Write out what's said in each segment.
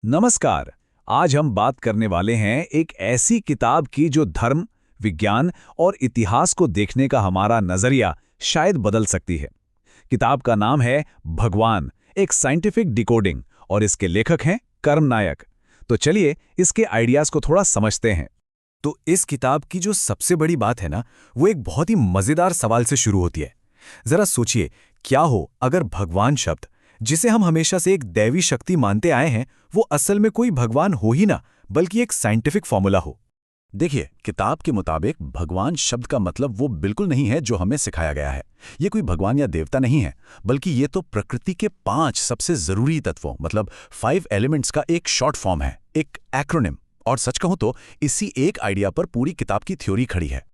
नमस्कार। आज हम बात करने वाले हैं एक ऐसी किताब की जो धर्म, विज्ञान और इतिहास को देखने का हमारा नजरिया शायद बदल सकती है। किताब का नाम है भगवान, एक साइंटिफिक डिकोडिंग, और इसके लेखक हैं कर्म नायक। तो चलिए इसके आइडियाज को थोड़ा समझते हैं। तो इस किताब की जो सबसे बड़ी बात है ना, वो एक बहुत ही मजेदार सवाल से शुरू होती है। जरा सोचिए, क्या हो अगर भगवान शब्द, जिसे हम हमेशा से एक दैवी शक्ति मानते आए हैं, वो असल में कोई भगवान हो ही ना, बल्कि एक साइंटिफिक फॉर्मूला हो। देखिए, किताब के मुताबिक भगवान शब्द का मतलब वो बिल्कुल नहीं है जो हमें सिखाया गया है। ये कोई भगवान या देवता नहीं है, बल्कि ये तो प्रकृति के 5 सबसे जरूरी तत्वों मतलब 5 एलिमेंट्स का एक शॉर्ट फॉर्म है, एक एक्रोनिम। और सच कहूं तो इसी एक आइडिया पर पूरी किताब की थ्योरी खड़ी है।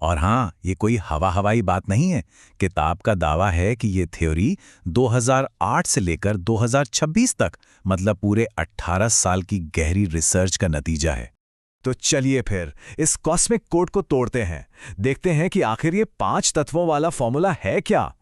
और हाँ, ये कोई हवाई बात नहीं है। किताब का दावा है कि ये थ्योरी 2008 से लेकर 2026 तक, मतलब पूरे 18 साल की गहरी रिसर्च का नतीजा है। तो चलिए फिर इस कॉस्मिक कोड को तोड़ते हैं, देखते हैं कि आखिर ये 5 तत्वों वाला फॉर्मूला है क्या।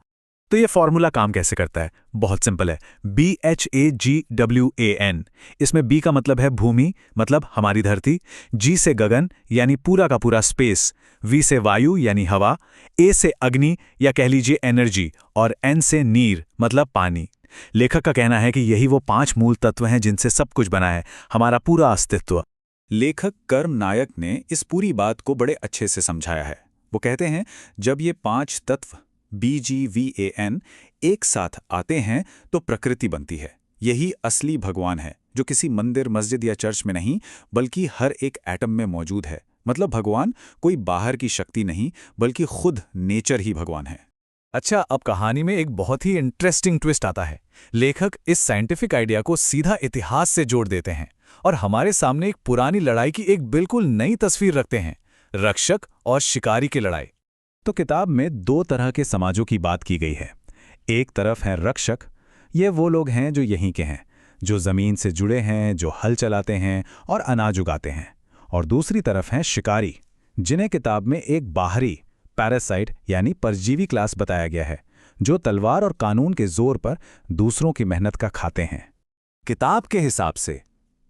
तो ये फॉर्मूला काम कैसे करता है? बहुत सिंपल है, BHAGWAN। इसमें B का मतलब है भूमि, मतलब हमारी धरती, G से गगन यानी पूरा का पूरा स्पेस, V से वायु यानी हवा, A से अग्नि या कह लीजिए एनर्जी, और N से नीर मतलब पानी। लेखक का कहना है कि यही वो 5 मूल तत्व हैं जिनसे सब कुछ बना है, हमारा पूरा अस्तित्व। लेखक कर्म नायक ने इस पूरी बात को बड़े अच्छे से समझाया है। वो कहते हैं, जब ये 5 तत्व BGVAN एक साथ आते हैं तो प्रकृति बनती है। यही असली भगवान है, जो किसी मंदिर, मस्जिद या चर्च में नहीं, बल्कि हर एक एटम में मौजूद है। मतलब भगवान कोई बाहर की शक्ति नहीं, बल्कि खुद नेचर ही भगवान है। अच्छा, अब कहानी में एक बहुत ही इंटरेस्टिंग ट्विस्ट आता है। लेखक इस साइंटिफिक आइडिया को सीधा इतिहास से जोड़ देते हैं और हमारे सामने एक पुरानी लड़ाई की एक बिल्कुल नई तस्वीर रखते हैं, रक्षक और शिकारी की लड़ाई। तो किताब में 2 तरह के समाजों की बात की गई है। एक तरफ है रक्षक, ये वो लोग हैं जो यहीं के हैं, जो ज़मीन से जुड़े हैं, जो हल चलाते हैं और अनाज उगाते हैं। और दूसरी तरफ हैं शिकारी, जिन्हें किताब में एक बाहरी पैरासाइट यानी परजीवी क्लास बताया गया है, जो तलवार और कानून के जोर पर दूसरों की मेहनत का खाते हैं। किताब के हिसाब से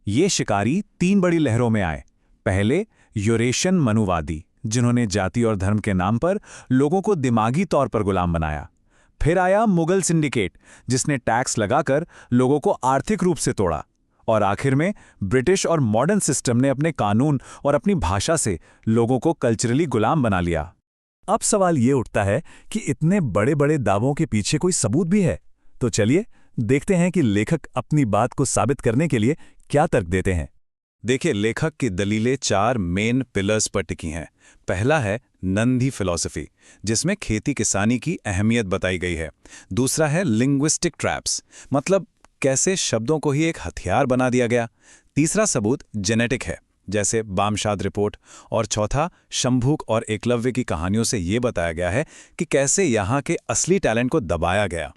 ये शिकारी 3 बड़ी लहरों में आए। पहले यूरेशियन मनुवादी, जिन्होंने जाति और धर्म के नाम पर लोगों को दिमागी तौर पर गुलाम बनाया। फिर आया मुगल सिंडिकेट, जिसने टैक्स लगाकर लोगों को आर्थिक रूप से तोड़ा। और आखिर में ब्रिटिश और मॉडर्न सिस्टम ने अपने कानून और अपनी भाषा से लोगों को कल्चरली गुलाम बना लिया। अब सवाल ये उठता है कि इतने बड़े बड़े दावों के पीछे कोई सबूत भी है? तो चलिए देखते हैं कि लेखक अपनी बात को साबित करने के लिए क्या तर्क देते हैं। देखिए, लेखक की दलीलें 4 मेन पिलर्स पर टिकी हैं। पहला है नंदी फिलॉसफी, जिसमें खेती किसानी की अहमियत बताई गई है। दूसरा है लिंग्विस्टिक ट्रैप्स, मतलब कैसे शब्दों को ही एक हथियार बना दिया गया। तीसरा सबूत जेनेटिक है, जैसे बामशाद रिपोर्ट। और चौथा शंभूक और एकलव्य की कहानियों से ये बताया गया है कि कैसे यहाँ के असली टैलेंट को दबाया गया।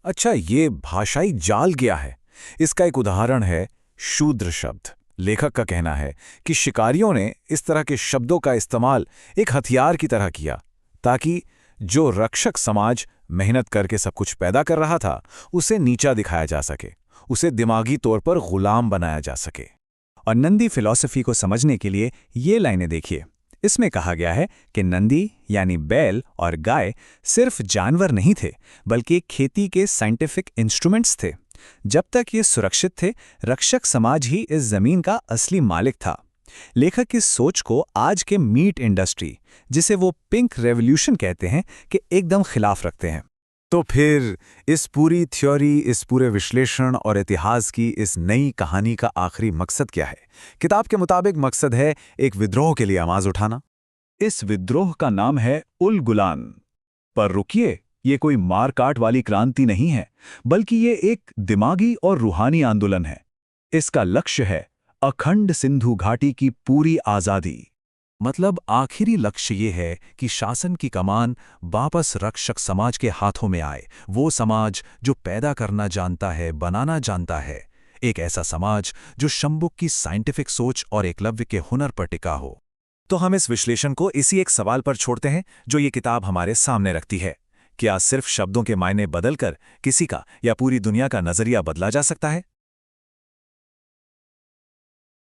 अच्छा, ये भाषाई जाल क्या है? इसका एक उदाहरण है शूद्र शब्द। लेखक का कहना है कि शिकारियों ने इस तरह के शब्दों का इस्तेमाल एक हथियार की तरह किया, ताकि जो रक्षक समाज मेहनत करके सब कुछ पैदा कर रहा था, उसे नीचा दिखाया जा सके, उसे दिमागी तौर पर गुलाम बनाया जा सके। और नंदी फिलॉसफी को समझने के लिए ये लाइनें देखिए। इसमें कहा गया है कि नंदी यानी बैल और गाय सिर्फ जानवर नहीं थे, बल्कि खेती के साइंटिफिक इंस्ट्रूमेंट्स थे। जब तक ये सुरक्षित थे, रक्षक समाज ही इस जमीन का असली मालिक था। लेखक की सोच को आज के मीट इंडस्ट्री, जिसे वो पिंक रेवोल्यूशन कहते हैं, के एकदम खिलाफ रखते हैं। तो फिर इस पूरी थ्योरी, इस पूरे विश्लेषण और इतिहास की इस नई कहानी का आखिरी मकसद क्या है? किताब के मुताबिक मकसद है एक विद्रोह के लिए आवाज उठाना। इस विद्रोह का नाम है उल गुलान। पर रुकिए, ये कोई मार काट वाली क्रांति नहीं है, बल्कि ये एक दिमागी और रूहानी आंदोलन है। इसका लक्ष्य है अखंड सिंधु घाटी की पूरी आज़ादी। मतलब आखिरी लक्ष्य ये है कि शासन की कमान वापस रक्षक समाज के हाथों में आए, वो समाज जो पैदा करना जानता है, बनाना जानता है। एक ऐसा समाज जो शंभुक की साइंटिफिक सोच और एकलव्य के हुनर पर टिका हो। तो हम इस विश्लेषण को इसी एक सवाल पर छोड़ते हैं जो ये किताब हमारे सामने रखती है। क्या सिर्फ शब्दों के मायने बदलकर किसी का या पूरी दुनिया का नजरिया बदला जा सकता है?